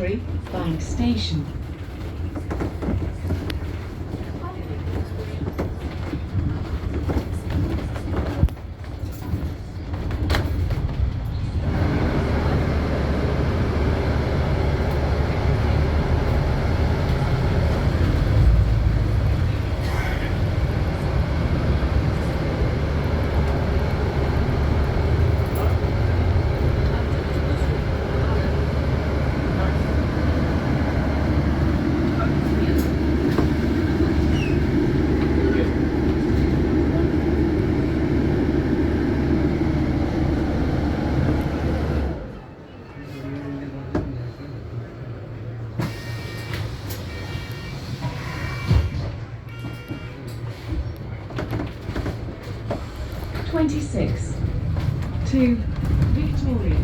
Sainsbury Bank Station. To Victoria.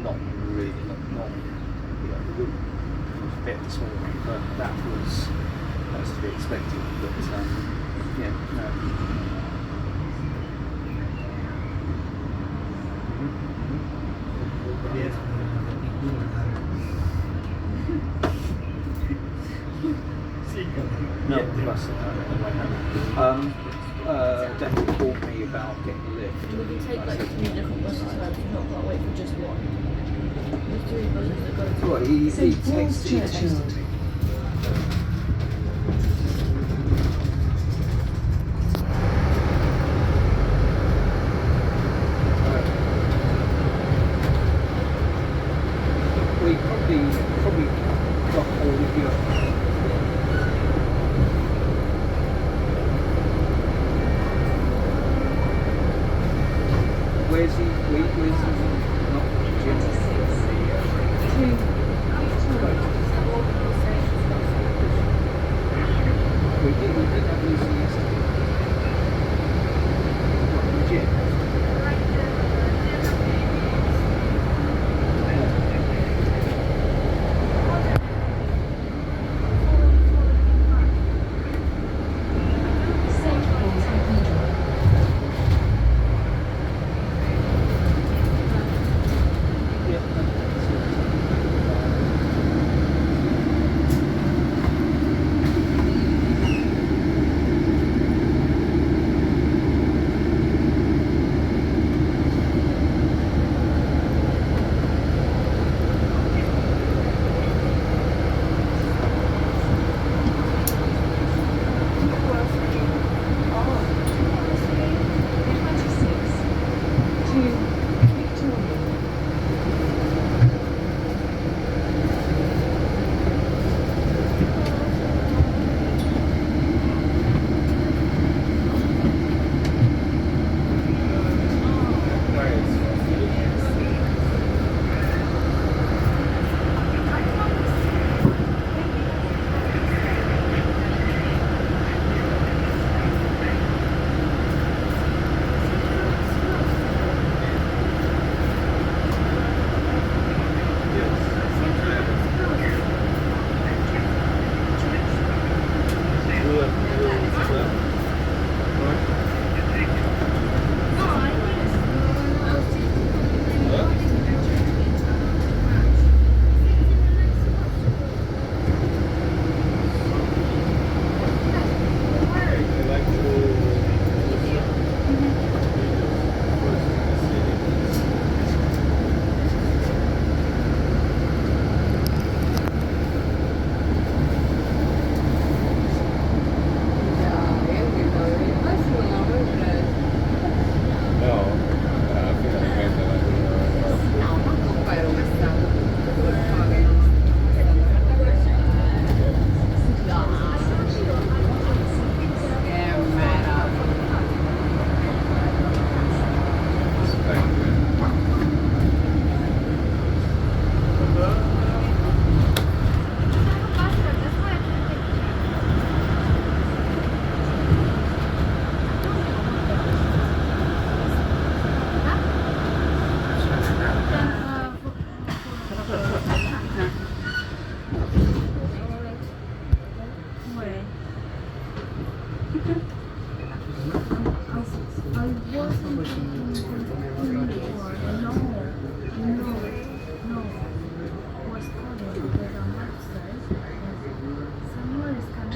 Not really, not it was a bit this morning, but that's to be expected. But yeah, no. No, plus definitely called me about getting a lift. We can take like 3 different buses home, not got to wait for just one. There's 3 buses that go to Well, he St. Paul's texted Churchyard. me. We probably got all of your Where's he? Where's he? Not Jim. 2 Victoria. We did have Lucy yesterday. What, Jim? St. Paul's Cathedral. No.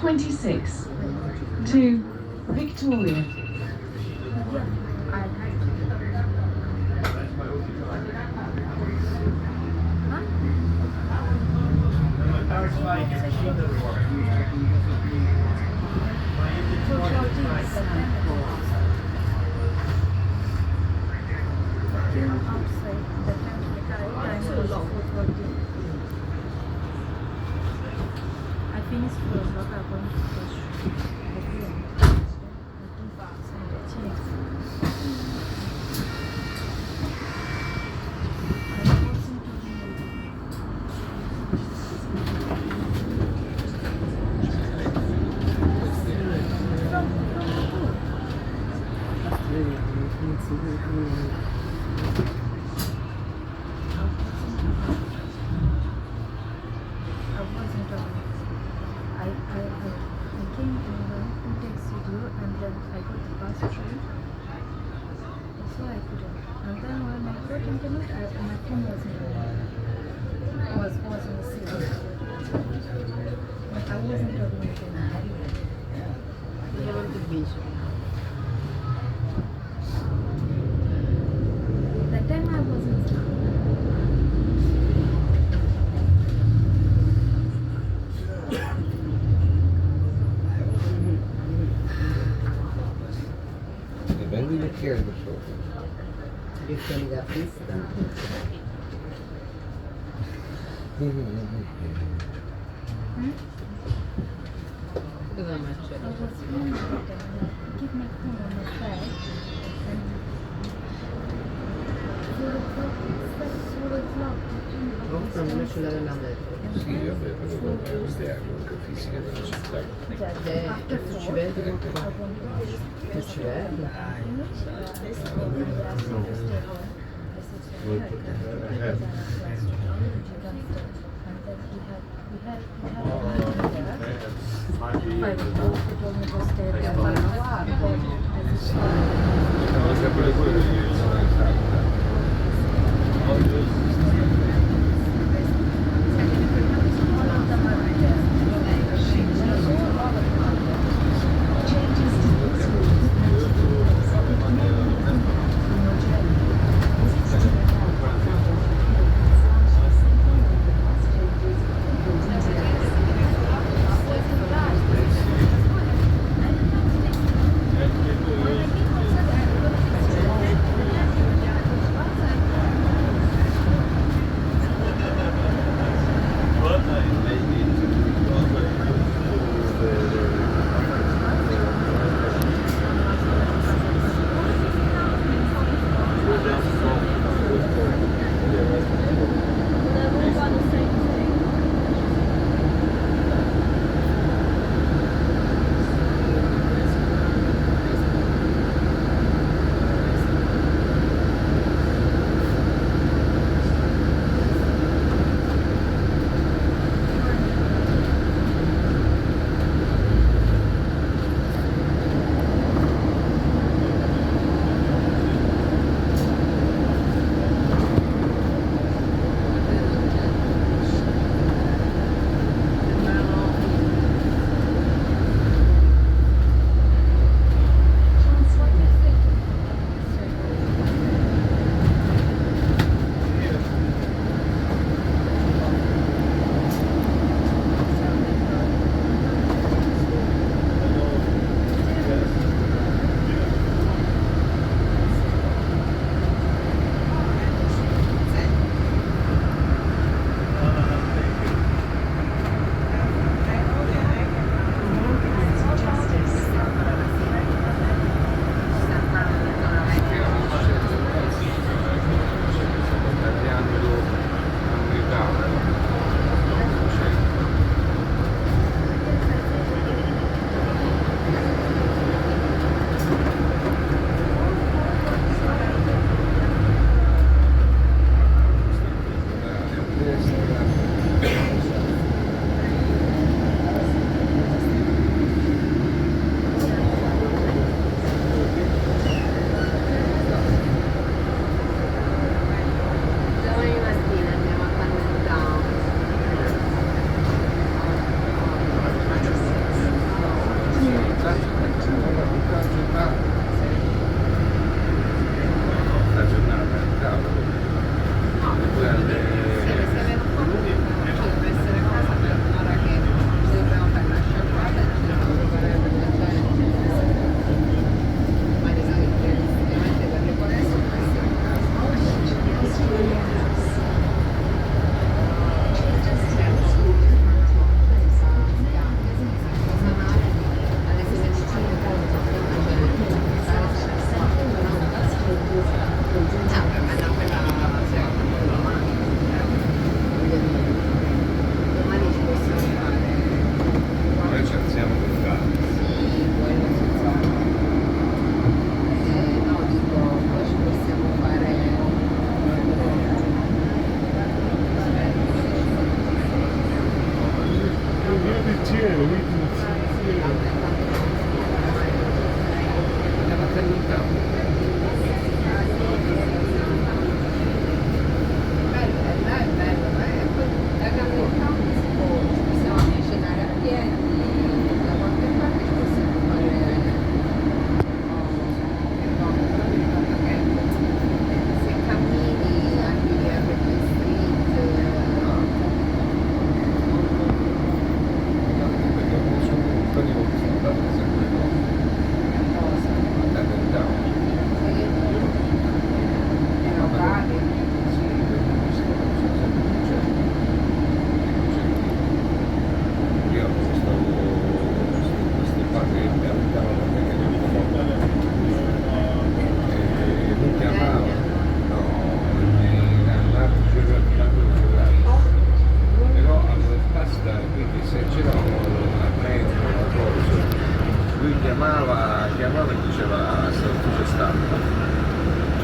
26 to Victoria. I finished for a lot of going That time I wasn't. Vengo io chiedo sopra. Richiami da pista. Dove marcia? Keep my phone on the side. almeno sulla della metro. Sì, vabbè, però è un teatro che fisica della città. Tu ci vedi? Tu ci vedi? No, sempre quello che sono stato.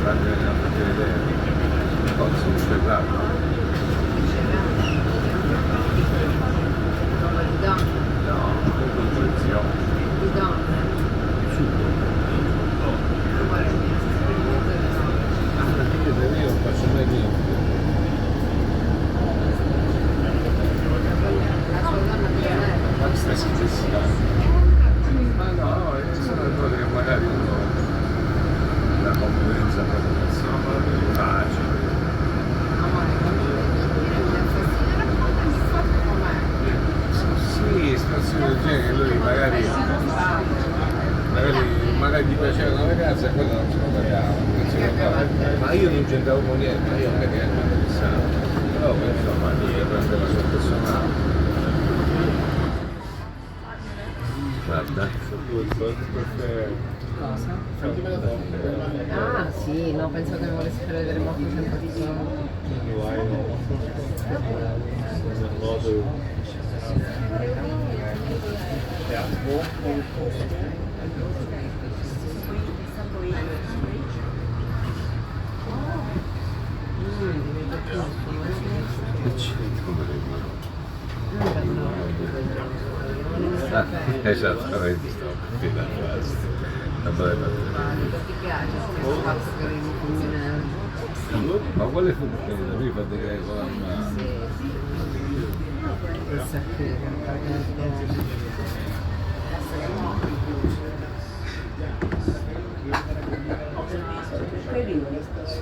farmi vedere. Poi sono sferrato. Roba di donna, No, non confezione. di donna. Sugo. Guarda, mi si sperimenta di donna. Alla fine del io non faccio mai niente. La sua donna di lei. Ma stai scherzando? Ma no, sono cose che magari uno la convivenza proprio non facile. Amore, quando mi dà fastidio, raccontami il fatto com'è. Sì, situazioni del genere, lui magari gli piaceva una ragazza e quella non se lo pagava, ma io non c'entravo con niente, io non è che mi interessava, però insomma lui prende la sua personale. Guarda. Cosa? Ah sì, no, pensavo che mi volesse fare vedere molto simpatico. Che c'entro esattamente, stavo per la frase. Vabbè, Ti piace questo fatto che arrivi con ma quale funzione? Lui fa delle cose a mano. questa qui,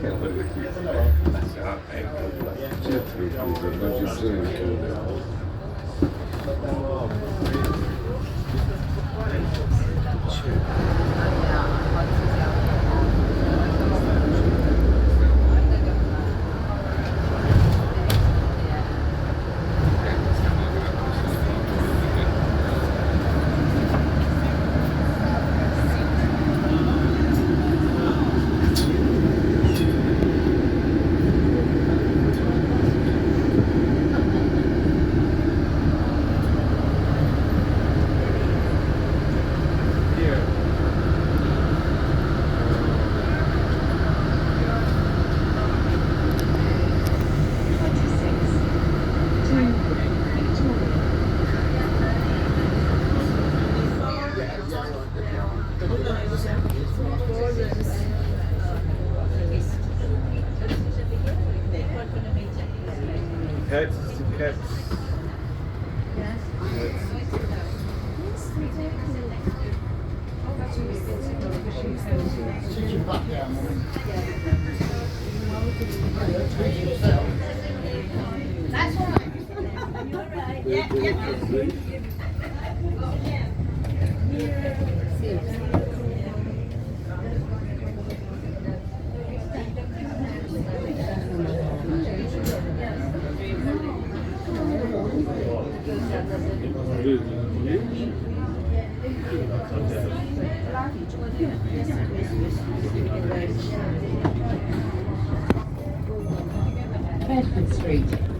Sempre che qui. Ecco, certo che non ci sono il Caps. Bedford Street.